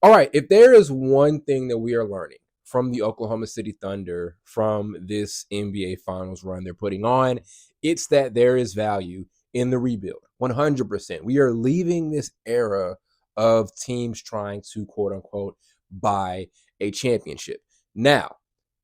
All right, if there is one thing that we are learning from the Oklahoma City Thunder from this NBA Finals run they're putting on, it's that there is value in the rebuild. 100%. We are leaving this era of teams trying to quote unquote buy a championship. Now,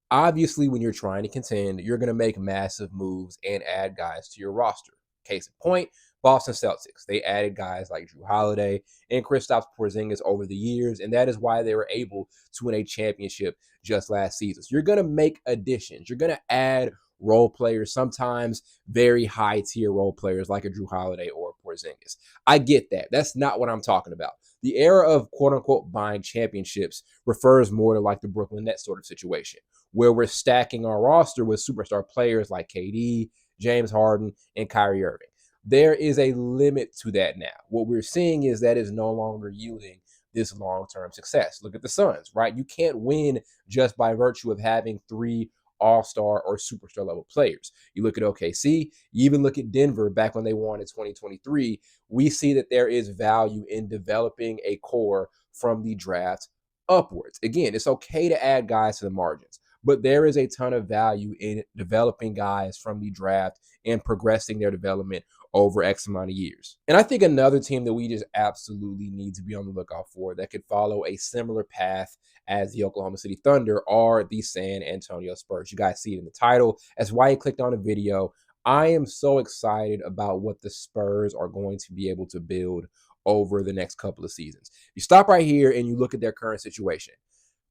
obviously, when you're trying to contend, you're going to make massive moves and add guys to your roster. Case in point, Boston Celtics. They added guys like Drew Holiday and Kristaps Porzingis over the years, and that is why they were able to win a championship just last season. So you're going to make additions. You're going to add role players, sometimes very high tier role players like a Drew Holiday or a Porzingis. I get that. That's not what I'm talking about. The era of quote unquote buying championships refers more to like the Brooklyn Nets sort of situation, where we're stacking our roster with superstar players like KD, James Harden, and Kyrie Irving. There is a limit to that now. What we're seeing is that is no longer yielding this long-term success. Look at the Suns, right? You can't win just by virtue of having three all-star or superstar level players. You look at OKC, you even look at Denver back when they won in 2023, we see that there is value in developing a core from the draft upwards. Again, it's okay to add guys to the margins, but there is a ton of value in developing guys from the draft and progressing their development over X amount of years. And I think another team that we just absolutely need to be on the lookout for that could follow a similar path as the Oklahoma City Thunder are the San Antonio Spurs. You guys see it in the title. That's why you clicked on the video. I am so excited about what the Spurs are going to be able to build over the next couple of seasons. You stop right here and you look at their current situation.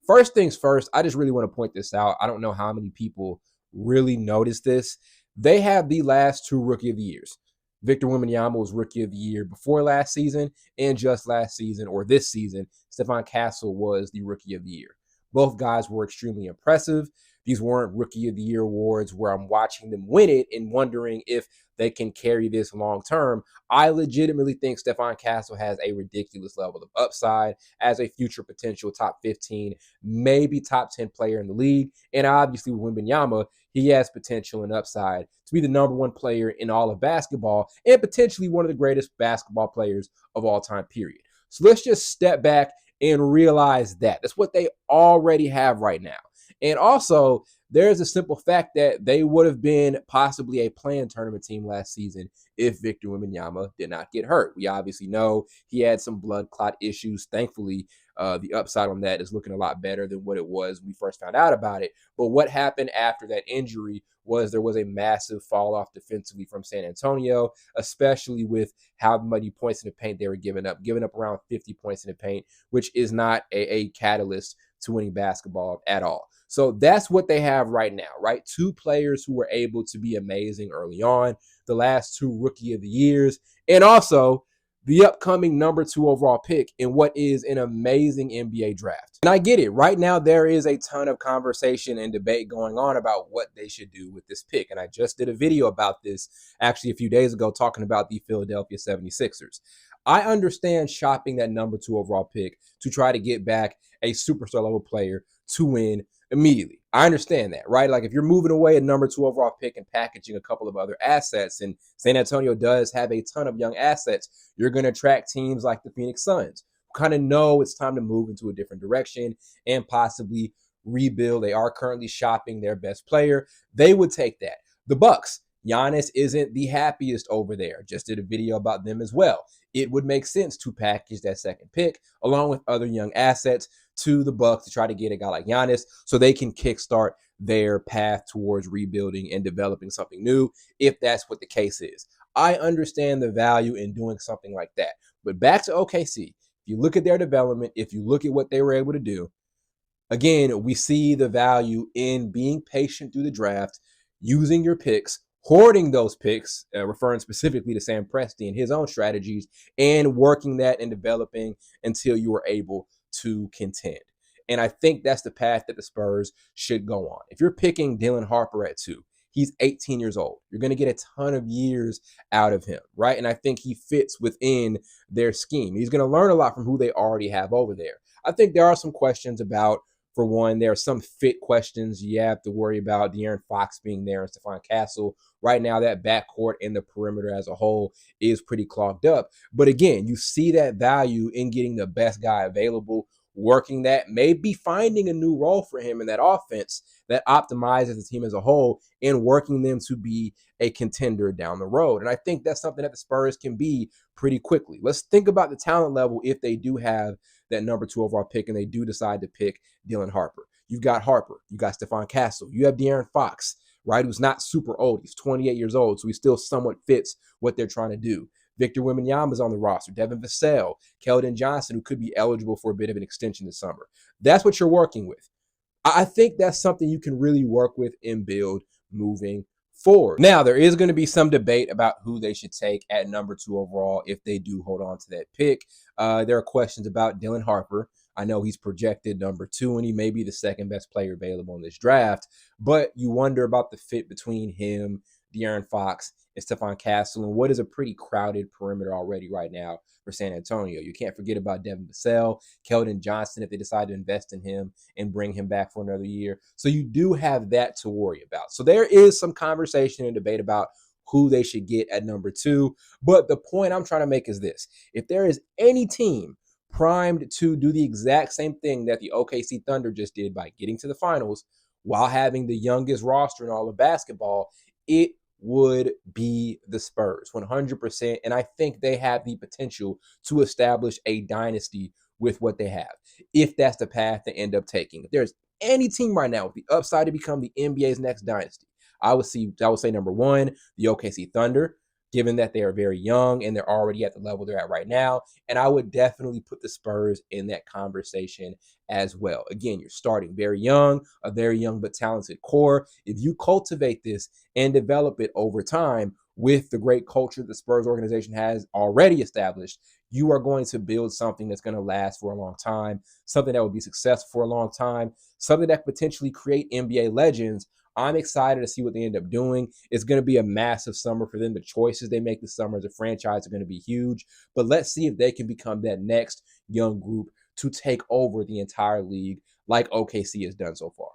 First things first, I just really want to point this out. I don't know how many people really notice this. They have the last two Rookie of the Years. Victor Wembanyama was Rookie of the Year before last season, and just last season or this season, Stephon Castle was the Rookie of the Year. Both guys were extremely impressive. These weren't Rookie of the Year awards where I'm watching them win it and wondering if they can carry this long term. I legitimately think Stephon Castle has a ridiculous level of upside as a future potential top 15, maybe top 10 player in the league. And obviously with Wembanyama, he has potential and upside to be the number one player in all of basketball and potentially one of the greatest basketball players of all time, period. So let's just step back and realize that. That's what they already have right now. And also, there's a simple fact that they would have been possibly a play-in tournament team last season if Victor Wembanyama did not get hurt. We obviously know he had some blood clot issues. Thankfully, the upside on that is looking a lot better than what it was when we first found out about it. But what happened after that injury was there was a massive fall off defensively from San Antonio, especially with how many points in the paint they were giving up around 50 points in the paint, which is not a catalyst to winning basketball at all. So that's what they have right now, right? Two players who were able to be amazing early on, the last two Rookie of the Years, and also the upcoming number 2 overall pick in what is an amazing NBA draft. And I get it. Right now, there is a ton of conversation and debate going on about what they should do with this pick. And I just did a video about this actually a few days ago talking about the Philadelphia 76ers. I understand shopping that number 2 overall pick to try to get back a superstar level player to win immediately. I understand that, right? Like if you're moving away a number 2 overall pick and packaging a couple of other assets, and San Antonio does have a ton of young assets, you're going to attract teams like the Phoenix Suns who kind of know it's time to move into a different direction and possibly rebuild. They are currently shopping their best player. They would take that. The Bucks, Giannis isn't the happiest over there. Just did a video about them as well. It would make sense to package that second pick along with other young assets to the Bucks to try to get a guy like Giannis so they can kickstart their path towards rebuilding and developing something new if that's what the case is. I understand the value in doing something like that. But back to OKC, if you look at their development, if you look at what they were able to do, again, we see the value in being patient through the draft, using your picks, hoarding those picks, referring specifically to Sam Presti and his own strategies, and working that and developing until you are able to contend. And I think that's the path that the Spurs should go on. If you're picking Dylan Harper at 2, he's 18 years old. You're going to get a ton of years out of him, right? And I think he fits within their scheme. He's going to learn a lot from who they already have over there. I think there are some questions about, for one, there are some fit questions you have to worry about. De'Aaron Fox being there and Stephon Castle. Right now, that backcourt and the perimeter as a whole is pretty clogged up. But again, you see that value in getting the best guy available working that, maybe finding a new role for him in that offense that optimizes the team as a whole and working them to be a contender down the road. And I think that's something that the Spurs can be pretty quickly. Let's think about the talent level if they do have that number 2 overall pick and they do decide to pick Dylan Harper. You've got Harper, you got Stephon Castle, you have De'Aaron Fox, right, who's not super old. He's 28 years old, so he still somewhat fits what they're trying to do. Victor Wembanyama is on the roster. Devin Vassell, Keldon Johnson, who could be eligible for a bit of an extension this summer. That's what you're working with. I think that's something you can really work with and build moving forward. Now, there is going to be some debate about who they should take at number 2 overall if they do hold on to that pick. There are questions about Dylan Harper. I know he's projected number 2, and he may be the second best player available in this draft, but you wonder about the fit between him, De'Aaron Fox, and Stephon Castle, and what is a pretty crowded perimeter already right now for San Antonio. You can't forget about Devin Vassell, Keldon Johnson, if they decide to invest in him and bring him back for another year. So you do have that to worry about. So there is some conversation and debate about who they should get at number 2. But the point I'm trying to make is this. If there is any team primed to do the exact same thing that the OKC Thunder just did by getting to the finals while having the youngest roster in all of basketball, it would be the Spurs 100%. And I think they have the potential to establish a dynasty with what they have, if that's the path they end up taking. If there's any team right now with the upside to become the NBA's next dynasty, I would say number 1, the OKC Thunder, given that they are very young and they're already at the level they're at right now. And I would definitely put the Spurs in that conversation as well. Again, you're starting very young, a very young but talented core. If you cultivate this and develop it over time with the great culture the Spurs organization has already established, you are going to build something that's going to last for a long time, something that will be successful for a long time, something that could potentially create NBA legends. I'm excited to see what they end up doing. It's going to be a massive summer for them. The choices they make this summer as a franchise are going to be huge. But let's see if they can become that next young group to take over the entire league like OKC has done so far.